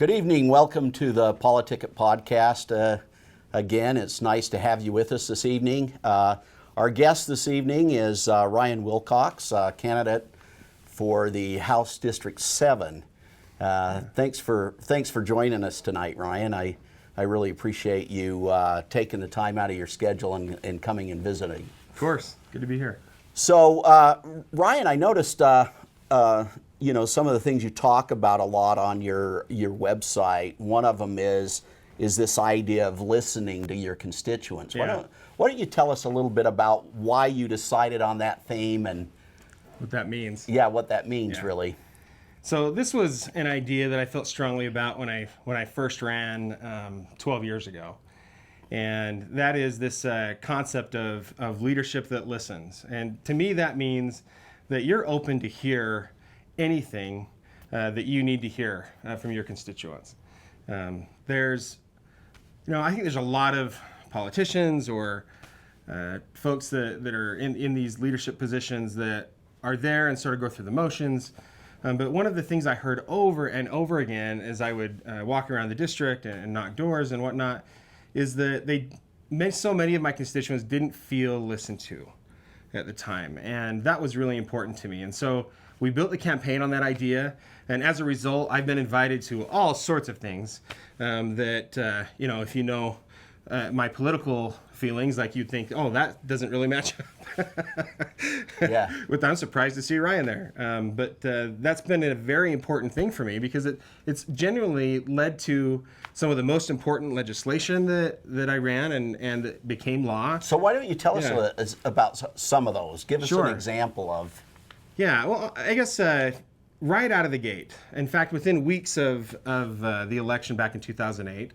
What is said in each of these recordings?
Good evening. Welcome to the Politic It podcast. Again, it's nice to have you with us this evening. Our guest this evening is Ryan Wilcox, candidate for the House District 7. Thanks for joining us tonight, Ryan. I really appreciate you taking the time out of your schedule and coming and visiting. Of course. Good to be here. So, Ryan, I noticed some of the things you talk about a lot on your website. One of them is this idea of listening to your constituents. Yeah. Why don't you tell us a little bit about why you decided on that theme and What that means. yeah, what that means Yeah. really. So this was an idea that I felt strongly about when I first ran 12 years ago. And that is this concept of leadership that listens. And to me, that means that you're open to hear anything that you need to hear from your constituents. I think there's a lot of politicians or folks that are in these leadership positions that are there and sort of go through the motions. But one of the things I heard over and over again as I would walk around the district and knock doors and whatnot is that so many of my constituents didn't feel listened to at the time. And that was really important to me. And so we built the campaign on that idea. And as a result, I've been invited to all sorts of things that, if you know my political feelings, like you'd think, oh, that doesn't really match up. Yeah. But I'm surprised to see Ryan there. But that's been a very important thing for me because it's genuinely led to some of the most important legislation that I ran and that became law. So why don't you tell us about some of those? Give us Sure. an example of. Yeah, well, I guess right out of the gate. In fact, within weeks of the election back in 2008,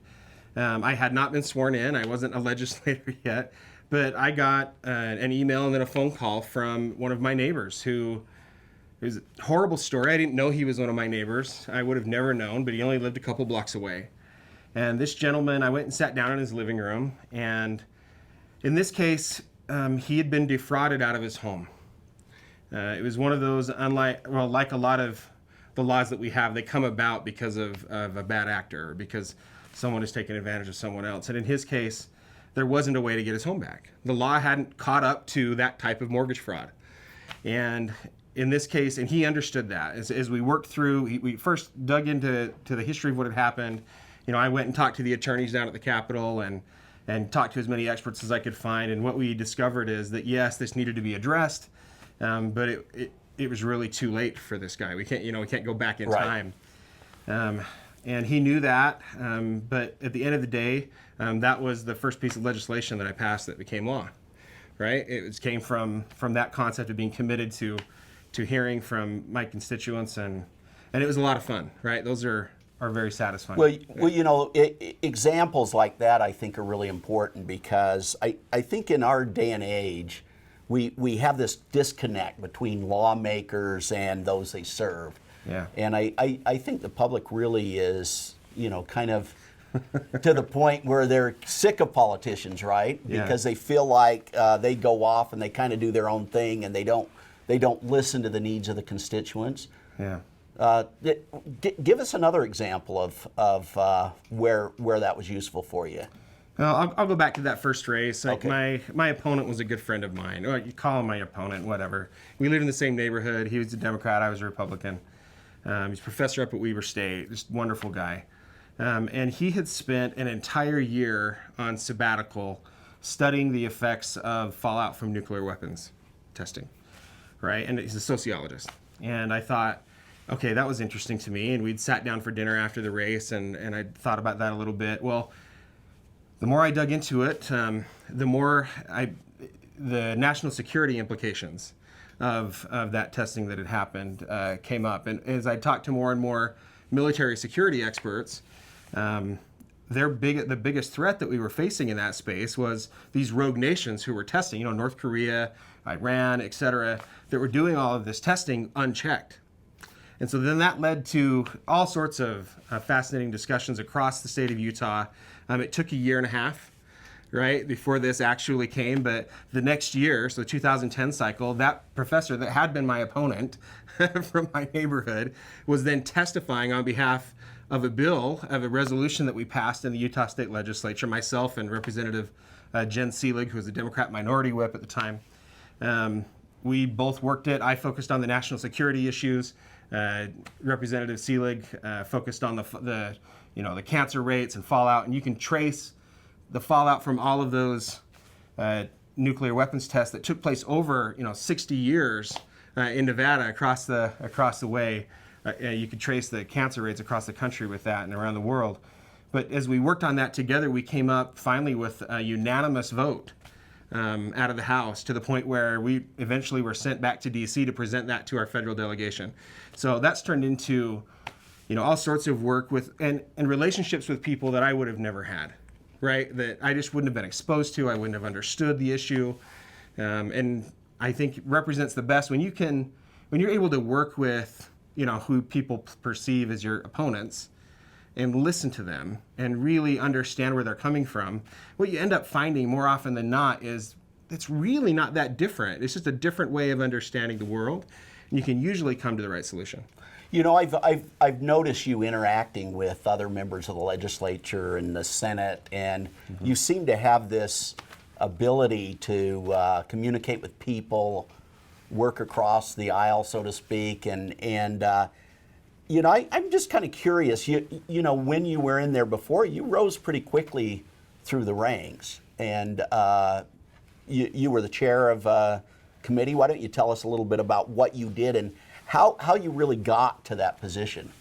I had not been sworn in. I wasn't a legislator yet, but I got an email and then a phone call from one of my neighbors who, it was a horrible story. I didn't know he was one of my neighbors. I would have never known, but he only lived a couple blocks away. And this gentleman, I went and sat down in his living room, and in this case, he had been defrauded out of his home. It was one of those, like a lot of the laws that we have, they come about because of a bad actor, or because someone has taken advantage of someone else. And in his case, there wasn't a way to get his home back. The law hadn't caught up to that type of mortgage fraud. And in this case, and he understood that. As we worked through, we first dug into the history of what had happened. I went and talked to the attorneys down at the Capitol and talked to as many experts as I could find. And what we discovered is that, yes, this needed to be addressed, but it was really too late for this guy. We can't go back in time. And he knew that, but at the end of the day, that was the first piece of legislation that I passed that became law, right? It came from that concept of being committed to hearing from my constituents, and it was a lot of fun, right? Those are very satisfying. Well, examples like that I think are really important because I think in our day and age, we have this disconnect between lawmakers and those they serve. Yeah. And I think the public really is, kind of to the point where they're sick of politicians, right? Yeah. Because they feel like they go off and they kind of do their own thing and they don't listen to the needs of the constituents. Yeah. Give us another example of where that was useful for you. Well, I'll go back to that first race. Like Okay. my opponent was a good friend of mine. Or you call him my opponent, whatever. We lived in the same neighborhood. He was a Democrat. I was a Republican. He's a professor up at Weber State. Just wonderful guy. And he had spent an entire year on sabbatical studying the effects of fallout from nuclear weapons testing, right? And he's a sociologist. And I thought, okay, that was interesting to me. And we'd sat down for dinner after the race, and I thought about that a little bit. Well, the more I dug into it, the more the national security implications of that testing that had happened came up. And as I talked to more and more military security experts, the biggest threat that we were facing in that space was these rogue nations who were testing, North Korea, Iran, et cetera, that were doing all of this testing unchecked. And so then that led to all sorts of fascinating discussions across the state of Utah. It took a year and a half, right, before this actually came. But the next year, so the 2010 cycle, that professor that had been my opponent from my neighborhood was then testifying on behalf of a bill, of a resolution that we passed in the Utah State Legislature, myself and Representative Jen Seelig, who was the Democrat minority whip at the time. We both worked it. I focused on the national security issues. Representative Seelig focused on the cancer rates and fallout, and you can trace the fallout from all of those nuclear weapons tests that took place over 60 years in Nevada across the way. You could trace the cancer rates across the country with that and around the world. But as we worked on that together, we came up finally with a unanimous vote out of the House, to the point where we eventually were sent back to DC to present that to our federal delegation. So that's turned into all sorts of work with and relationships with people that I would have never had, right? That I just wouldn't have been exposed to. I wouldn't have understood the issue. And I think represents the best when you're able to work with who people perceive as your opponents and listen to them and really understand where they're coming from. What you end up finding more often than not is it's really not that different. It's just a different way of understanding the world, and you can usually come to the right solution. I've noticed you interacting with other members of the legislature and the Senate, and you seem to have this ability to communicate with people, work across the aisle, so to speak, and I'm just kind of curious. When you were in there before, you rose pretty quickly through the ranks, and you were the chair of a committee. Why don't you tell us a little bit about what you did and how you really got to that position?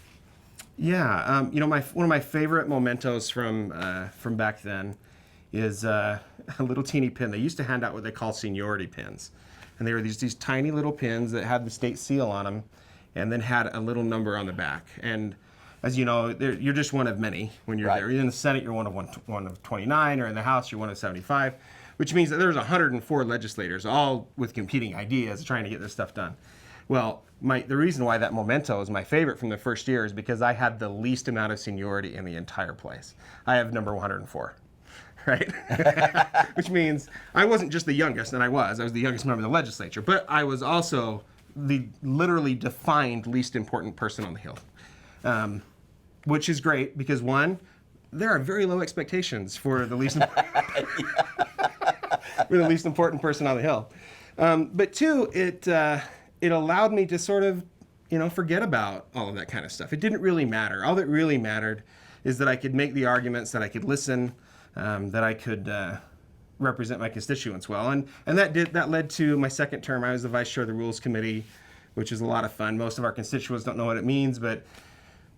Yeah, one of my favorite mementos from back then is a little teeny pin. They used to hand out what they call seniority pins, and they were these tiny little pins that had the state seal on them, and then had a little number on the back. And as you know, you're just one of many when you're there. In the Senate, you're one of 29, or in the House, you're one of 75, which means that there's 104 legislators, all with competing ideas, trying to get this stuff done. Well, the reason why that memento is my favorite from the first year is because I had the least amount of seniority in the entire place. I have number 104. Right? Which means I wasn't just the youngest, and I was the youngest member of the legislature, but I was also the literally defined least important person on the Hill. Which is great because, one, there are very low expectations for the least important person on the Hill. But two, it allowed me to sort of, forget about all of that kind of stuff. It didn't really matter. All that really mattered is that I could make the arguments, that I could listen, that I could represent my constituents well. And that led to my second term. I was the vice chair of the Rules Committee, which is a lot of fun. Most of our constituents don't know what it means, but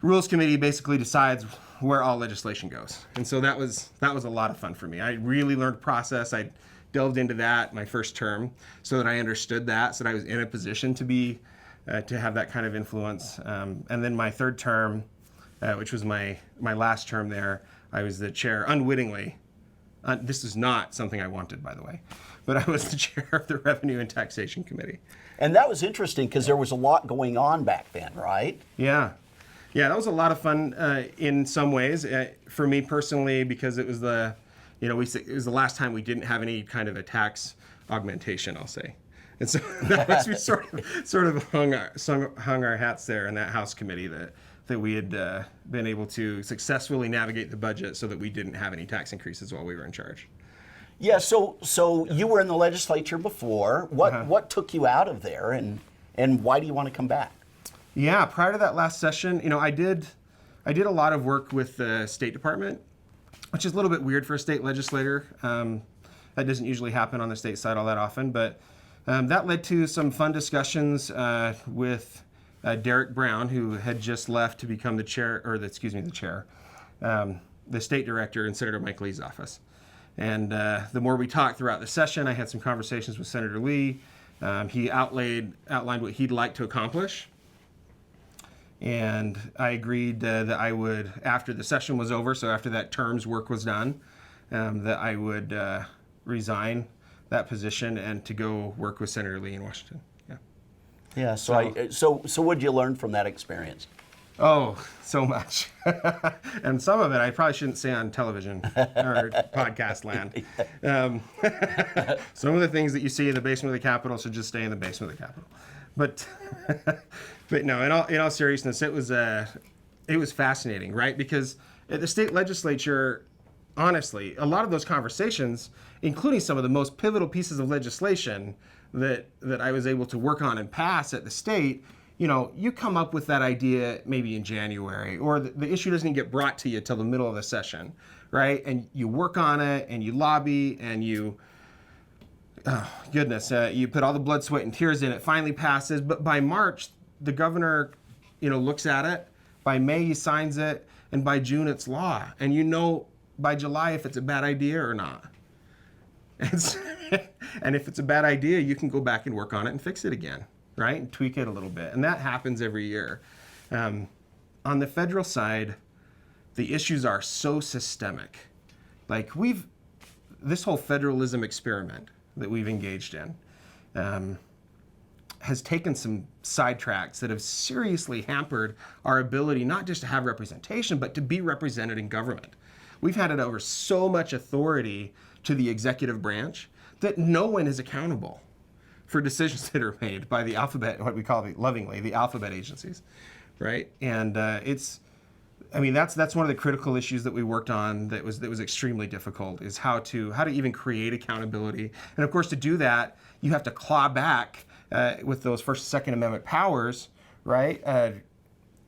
the Rules Committee basically decides where all legislation goes. And so that was a lot of fun for me. I really learned process. I delved into that my first term so that I understood that, so that I was in a position to have that kind of influence. And then my third term, which was my last term there, I was the chair unwittingly. This is not something I wanted, by the way, but I was the chair of the Revenue and Taxation Committee. And that was interesting because there was a lot going on back then, right? Yeah, that was a lot of fun in some ways. For me personally, because it was it was the last time we didn't have any kind of a tax augmentation, I'll say. And so that was, we sort of hung our hats there in that House committee that we had been able to successfully navigate the budget so that we didn't have any tax increases while we were in charge. Yeah, so you were in the legislature before. What took you out of there, and why do you want to come back? Yeah, prior to that last session, I did a lot of work with the State Department, which is a little bit weird for a state legislator. That doesn't usually happen on the state side all that often, but that led to some fun discussions with Derek Brown, who had just left to become the state director in Senator Mike Lee's office. And the more we talked throughout the session, I had some conversations with Senator Lee. He outlined what he'd like to accomplish. And I agreed that I would, after the session was over, so after that term's work was done, that I would resign that position and to go work with Senator Lee in Washington. Yeah. So what'd you learn from that experience? Oh, so much. And some of it I probably shouldn't say on television or podcast land. Some of the things that you see in the basement of the Capitol should just stay in the basement of the Capitol. But no, in all seriousness, it was it was fascinating, right? Because at the state legislature, honestly, a lot of those conversations, including some of the most pivotal pieces of legislation that I was able to work on and pass at the state, you come up with that idea maybe in January, or the issue doesn't even get brought to you till the middle of the session, right? And you work on it and you lobby and you put all the blood, sweat, and tears in it, finally passes. But by March, the governor, looks at it. By May, he signs it. And by June, it's law. And by July if it's a bad idea or not. And if it's a bad idea, you can go back and work on it and fix it again, right? And tweak it a little bit. And that happens every year. On the federal side, the issues are so systemic. Like this whole federalism experiment that we've engaged in has taken some sidetracks that have seriously hampered our ability not just to have representation, but to be represented in government. We've handed over so much authority to the executive branch that no one is accountable for decisions that are made by the alphabet, what we call lovingly, the alphabet agencies, right? And that's one of the critical issues that we worked on that was extremely difficult, is how to even create accountability. And of course, to do that, you have to claw back with those First and Second Amendment powers, right?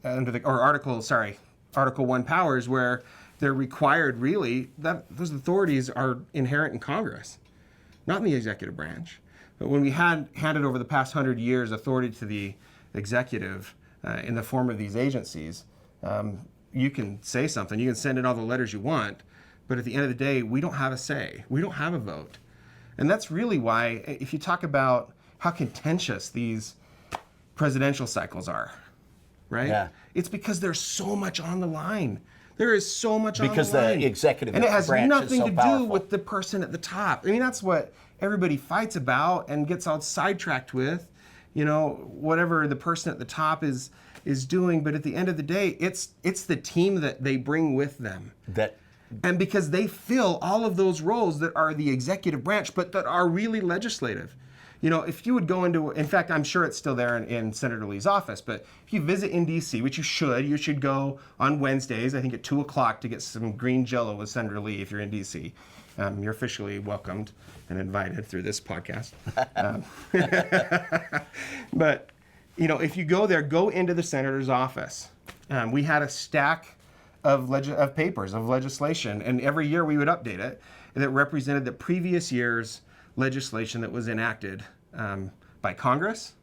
Article 1 powers, where they're required really, that those authorities are inherent in Congress, not in the executive branch. But when we handed over the past 100 years authority to the executive in the form of these agencies, you can say something, you can send in all the letters you want, but at the end of the day, we don't have a say. We don't have a vote. And that's really why, if you talk about how contentious these presidential cycles are, right? Yeah. It's because there's so much on the line. There is so much on the line. Because the executive branch is so powerful. And it has nothing to do with the person at the top. That's what everybody fights about and gets all sidetracked with, whatever the person at the top is doing. But at the end of the day, it's the team that they bring with them. And because they fill all of those roles that are the executive branch, but that are really legislative. If you would go in fact, I'm sure it's still there in Senator Lee's office, but if you visit in D.C., which you should go on Wednesdays, I think at 2 o'clock, to get some green Jell-O with Senator Lee if you're in D.C. You're officially welcomed and invited through this podcast. But, if you go there, go into the senator's office. We had a stack of papers, of legislation, and every year we would update it, that represented the previous year's legislation that was enacted by Congress,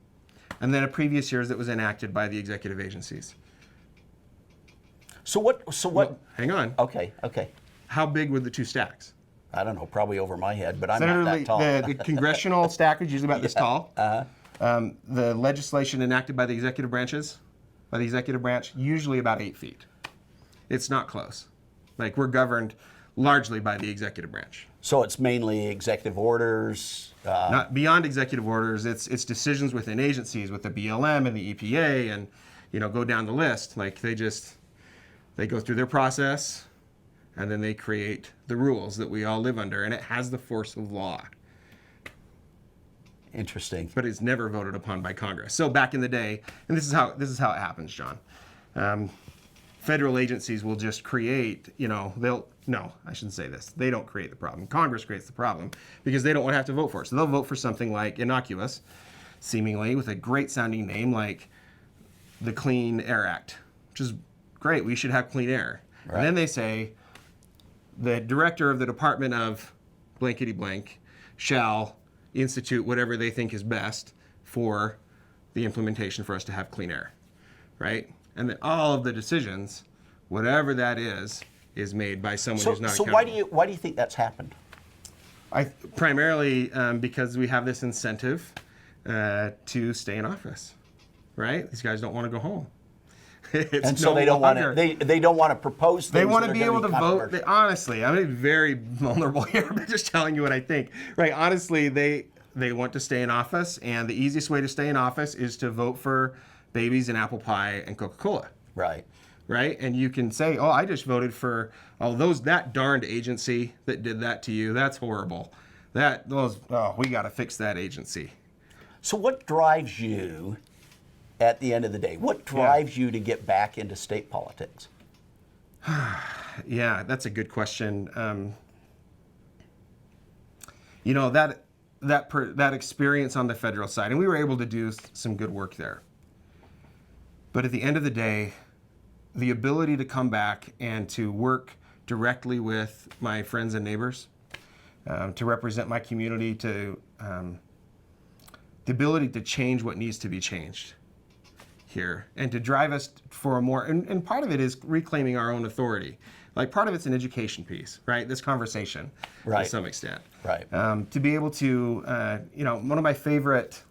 and then a previous year's that was enacted by the executive agencies. So what? Well, hang on. Okay. How big were the two stacks? I don't know, probably over my head, but I'm Senator not that tall. The congressional stack is usually about this tall. The legislation enacted by the executive branch, usually about 8 feet. It's not close. We're governed largely by the executive branch. So it's mainly executive orders? Not beyond executive orders. It's decisions within agencies, with the BLM and the EPA, and go down the list. They go through their process, and then they create the rules that we all live under, and it has the force of law. Interesting. But it's never voted upon by Congress. So back in the day, and this is how it happens, John. Federal agencies will just create, I shouldn't say this. They don't create the problem. Congress creates the problem because they don't want to have to vote for it. So they'll vote for something like innocuous, seemingly, with a great sounding name like the Clean Air Act, which is great. We should have clean air. Right. And then they say the director of the Department of blankety blank shall institute whatever they think is best for the implementation for us to have clean air, right? And then all of the decisions, whatever that is made by someone who's not accountable. So why do you think that's happened? Primarily because we have this incentive to stay in office, right? These guys don't want to go home. And so they don't want to. They don't want to propose things. They want to be able to vote. Honestly, I'm very vulnerable here, but just telling you what I think. Right? Honestly, they want to stay in office, and the easiest way to stay in office is to vote for babies and apple pie and Coca-Cola. Right. Right? And you can say, "Oh, I just voted for that darned agency that did that to you. That's horrible. We got to fix that agency." So what drives you at the end of the day? What drives you to get back into state politics? Yeah, that's a good question. You know, that experience on the federal side, and we were able to do some good work there. But at the end of the day, the ability to come back and to work directly with my friends and neighbors, to represent my community, to the ability to change what needs to be changed here, and to drive us for a more, and part of it is reclaiming our own authority. Like, part of it's an education piece, right? This conversation, Right. to some extent. Right. To be able to, you know, one of my favorite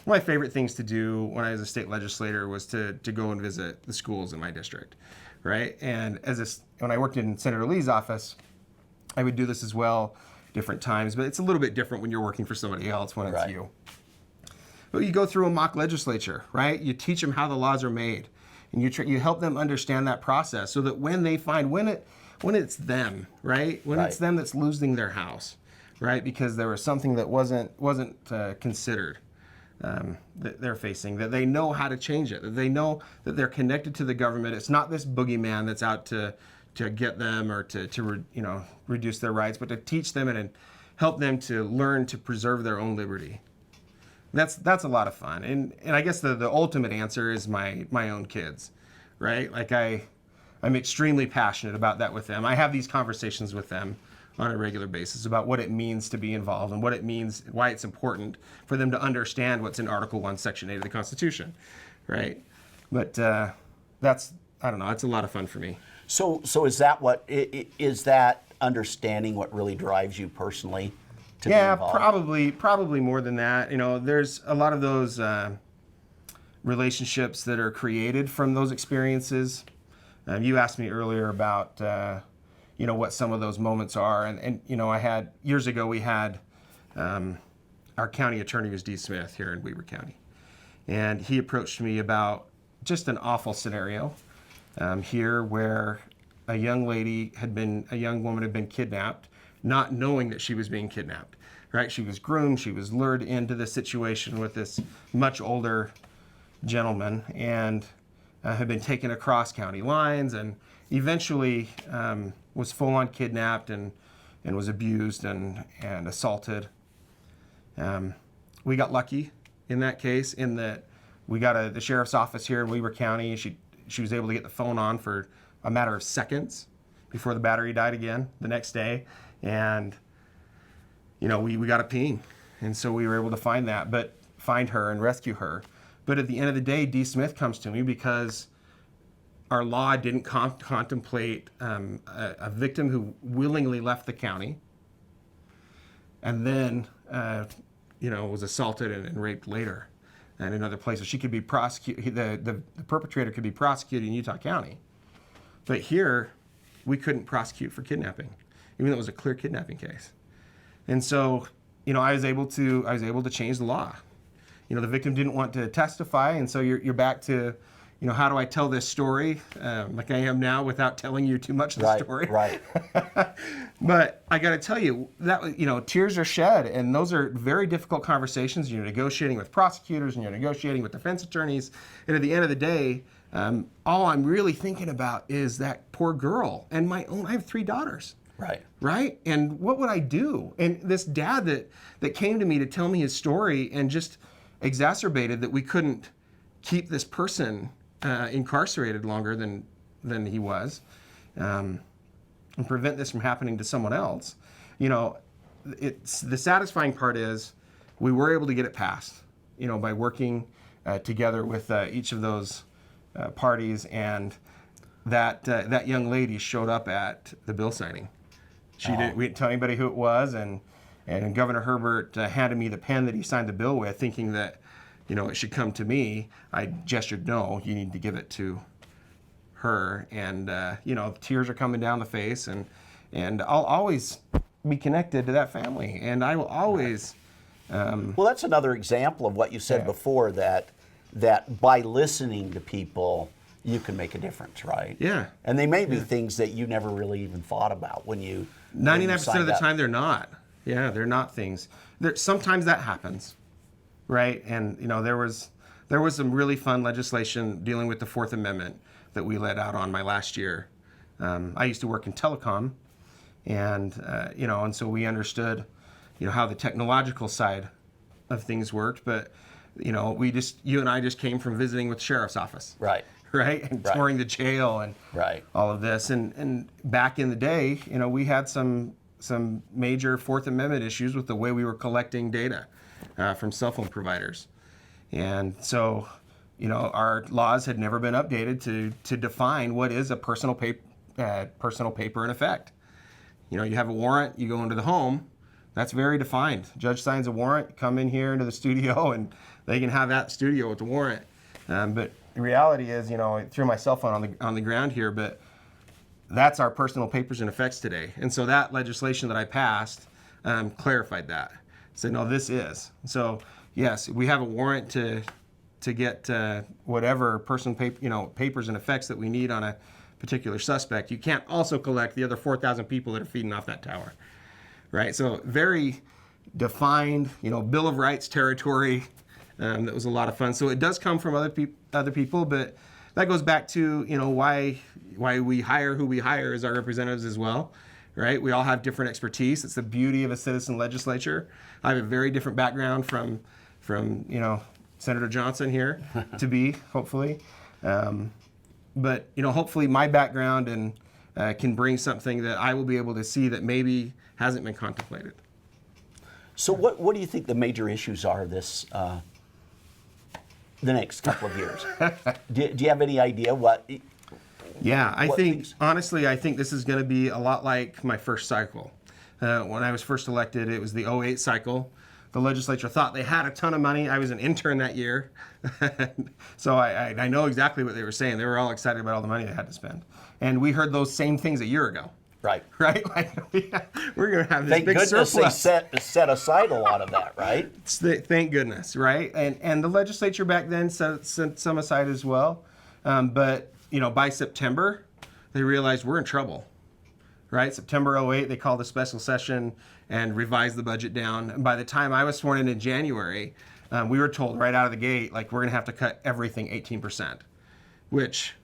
things to do when I was a state legislator was to go and visit the schools in my district, right? And when I worked in Senator Lee's office, I would do this as well, different times, but it's a little bit different when you're working for somebody else when it's Right. you. But you go through a mock legislature, right? You teach them how the laws are made, and you help them understand that process, so that when they find when it's them, right? When it's Right. them that's losing their house, right? Because there was something that wasn't considered that they're facing, that they know how to change it, that they know that they're connected to the government. It's not this boogeyman that's out to get them or to reduce their rights, but to teach them and help them to learn to preserve their own liberty. That's a lot of fun, and I guess the ultimate answer is my own kids, right? Like, I'm extremely passionate about that with them. I have these conversations with them on a regular basis about what it means to be involved and what it means, why it's important for them to understand what's in Article 1, Section 8 of the Constitution, right? But that's, I don't know, it's a lot of fun for me. So is that is that understanding what really drives you personally to be Yeah, involved? probably more than that. You know, there's a lot of those relationships that are created from those experiences. You asked me earlier about, what some of those moments are. And years ago, we had our county attorney was D. Smith here in Weber County. And he approached me about just an awful scenario here where a young woman had been kidnapped, not knowing that she was being kidnapped, right? She was groomed, she was lured into this situation with this much older gentleman, and had been taken across county lines, and eventually was full-on kidnapped and was abused and assaulted. We got lucky in that case, in that we got the sheriff's office here in Weber County. She was able to get the phone on for a matter of seconds before the battery died again the next day. And, we got a ping. And so we were able to find her and rescue her. But at the end of the day, D. Smith comes to me because our law didn't contemplate a victim who willingly left the county and then, was assaulted and raped later in another place. So she could be prosecuted, the perpetrator could be prosecuted in Utah County. But here, we couldn't prosecute for kidnapping, even though it was a clear kidnapping case. And so, I was able to change the law. The victim didn't want to testify, and so you're back to, how do I tell this story like I am now without telling you too much of the story? Right. But I got to tell you that, tears are shed, and those are very difficult conversations. You're negotiating with prosecutors, and you're negotiating with defense attorneys, and at the end of the day, all I'm really thinking about is that poor girl and I have 3 daughters. Right? And what would I do? And this dad that came to me to tell me his story and just exacerbated that we couldn't keep this person incarcerated longer than he was, and prevent this from happening to someone else. It's the satisfying part is we were able to get it passed, by working together with each of those parties, and that young lady showed up at the bill signing. We didn't tell anybody who it was, and Governor Herbert handed me the pen that he signed the bill with, thinking that, it should come to me. I gestured, no, you need to give it to her, and tears are coming down the face, and I'll always be connected to that family, and I will always. Well, that's another example of what you said before, that by listening to people, you can make a difference, right? Yeah. And they may be things that you never really even thought about when you 99% of the time, they're not. Yeah, they're not things. Sometimes that happens, right? And there was there was some really fun legislation dealing with the Fourth Amendment that we let out on my last year. I used to work in telecom, and and so we understood, how the technological side of things worked. But you and I just came from visiting with the sheriff's office, Right. right, and Right. touring the jail and Right. all of this. And back in the day, we had some major Fourth Amendment issues with the way we were collecting data from cell phone providers, and so our laws had never been updated to define what is a personal paper in effect. You have a warrant, you go into the home, that's very defined. Judge signs a warrant, come in here into the studio, and they can have that studio with the warrant. But the reality is, I threw my cell phone on the ground here, but that's our personal papers and effects today. And so that legislation that I passed clarified that. Said, no, this is. So yes, we have a warrant to get whatever personal papers and effects that we need on a particular suspect. You can't also collect the other 4,000 people that are feeding off that tower, right? So very defined, Bill of Rights territory. That was a lot of fun. So it does come from other people, but that goes back to why we hire who we hire as our representatives as well, right? We all have different expertise. It's the beauty of a citizen legislature. I have a very different background from Senator Johnson here to be, hopefully. But hopefully my background and can bring something that I will be able to see that maybe hasn't been contemplated. So what do you think the major issues are the next couple of years? do you have any idea what? Yeah, I what think, things? honestly, I think this is going to be a lot like my first cycle. When I was first elected, it was the '08 cycle. The legislature thought they had a ton of money. I was an intern that year. So I know exactly what they were saying. They were all excited about all the money they had to spend. And we heard those same things a year ago. Right. Right? Like, we're going to have this Thank big goodness surplus. they set aside a lot of that, right? Thank goodness, right? And the legislature back then set some aside as well. But, by September, they realized we're in trouble, right? September '08, they called a special session and revised the budget down. And by the time I was sworn in January, we were told right out of the gate, like, we're going to have to cut everything 18%, which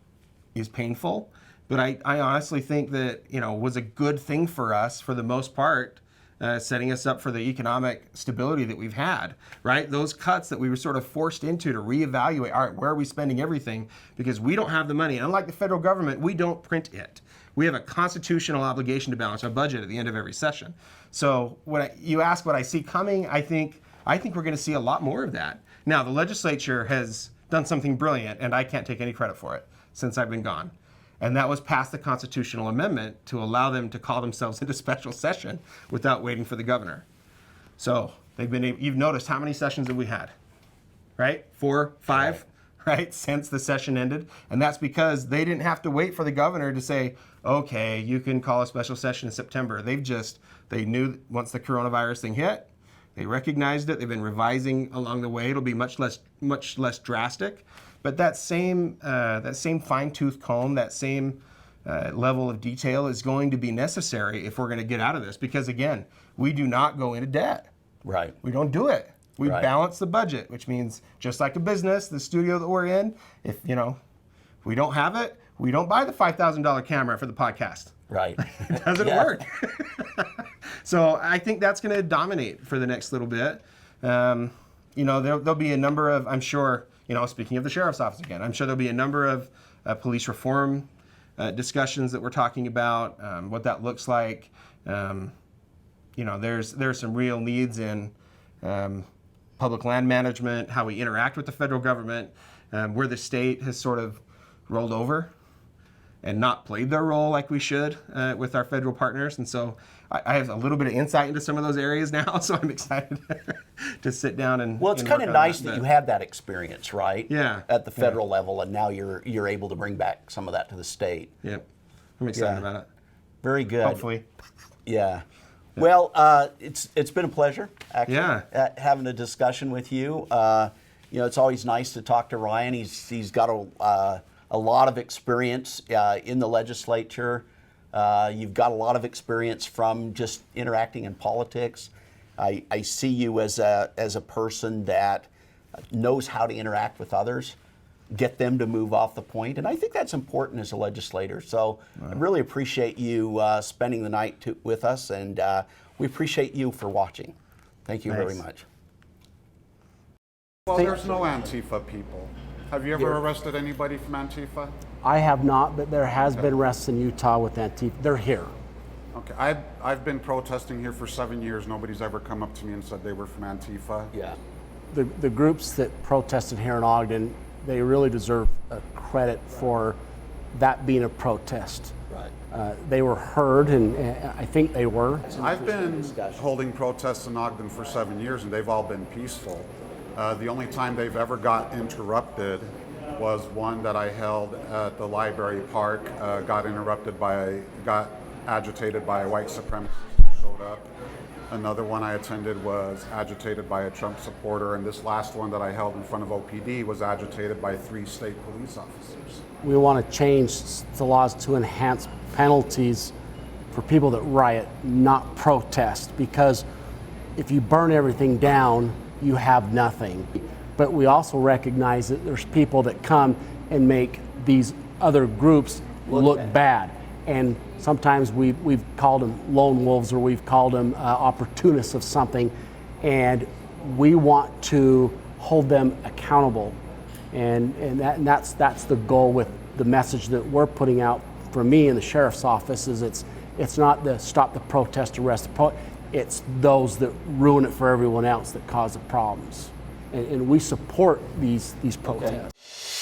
is painful. But I honestly think that, was a good thing for us for the most part, setting us up for the economic stability that we've had, right? Those cuts that we were sort of forced into to reevaluate, all right, where are we spending everything? Because we don't have the money. And unlike the federal government, we don't print it. We have a constitutional obligation to balance our budget at the end of every session. So you ask what I see coming, I think we're going to see a lot more of that. Now, the legislature has done something brilliant, and I can't take any credit for it since I've been gone. And that was pass the constitutional amendment to allow them to call themselves into special session without waiting for the governor. So you've noticed how many sessions have we had, right? 4, 5, right? Since the session ended. And that's because they didn't have to wait for the governor to say, okay, you can call a special session in September. They knew once the coronavirus thing hit, they recognized it. They've been revising along the way. It'll be much less drastic. But that same fine-tooth comb, that same level of detail is going to be necessary if we're going to get out of this. Because again, we do not go into debt. Right. We don't do it. We Right. balance the budget, which means just like a business, the studio that we're in, if we don't have it, we don't buy the $5,000 camera for the podcast. Right. It doesn't work. So I think that's going to dominate for the next little bit. There'll be a number of, I'm sure, speaking of the sheriff's office again, I'm sure there'll be a number of police reform discussions that we're talking about, what that looks like. There's some real needs in public land management, how we interact with the federal government, where the state has sort of rolled over and not played their role like we should with our federal partners. And so I have a little bit of insight into some of those areas now, so I'm excited to sit down and Well, it's kind of nice that you had that experience, right? Yeah. At the federal level, and now you're able to bring back some of that to the state. Yep. I'm excited about it. Very good. Hopefully. Yeah. Well, it's been a pleasure actually having a discussion with you. It's always nice to talk to Ryan. He's got a lot of experience in the legislature. You've got a lot of experience from just interacting in politics. I see you as a person that knows how to interact with others, get them to move off the point. And I think that's important as a legislator. So I really appreciate you spending the night with us, and we appreciate you for watching. Thank you very much. Well, there's no Antifa people. Have you ever arrested anybody from Antifa? I have not, but there has been arrests in Utah with Antifa. They're here. Okay, I've been protesting here for 7 years. Nobody's ever come up to me and said they were from Antifa. Yeah. The groups that protested here in Ogden, they really deserve credit for that being a protest. Right. They were heard, and I think they were. I've been holding protests in Ogden for 7 years, and they've all been peaceful. The only time they've ever got interrupted was one that I held at the library park, got agitated by a white supremacist who showed up. Another one I attended was agitated by a Trump supporter, and this last one that I held in front of OPD was agitated by 3 state police officers. We want to change the laws to enhance penalties for people that riot, not protest, because if you burn everything down, you have nothing. But we also recognize that there's people that come and make these other groups look bad. And sometimes we've called them lone wolves, or we've called them opportunists of something, and we want to hold them accountable. And that's the goal with the message that we're putting out from me in the sheriff's office. Is it's not the stop the protest, arrest the it's those that ruin it for everyone else that cause the problems. And we support these protests.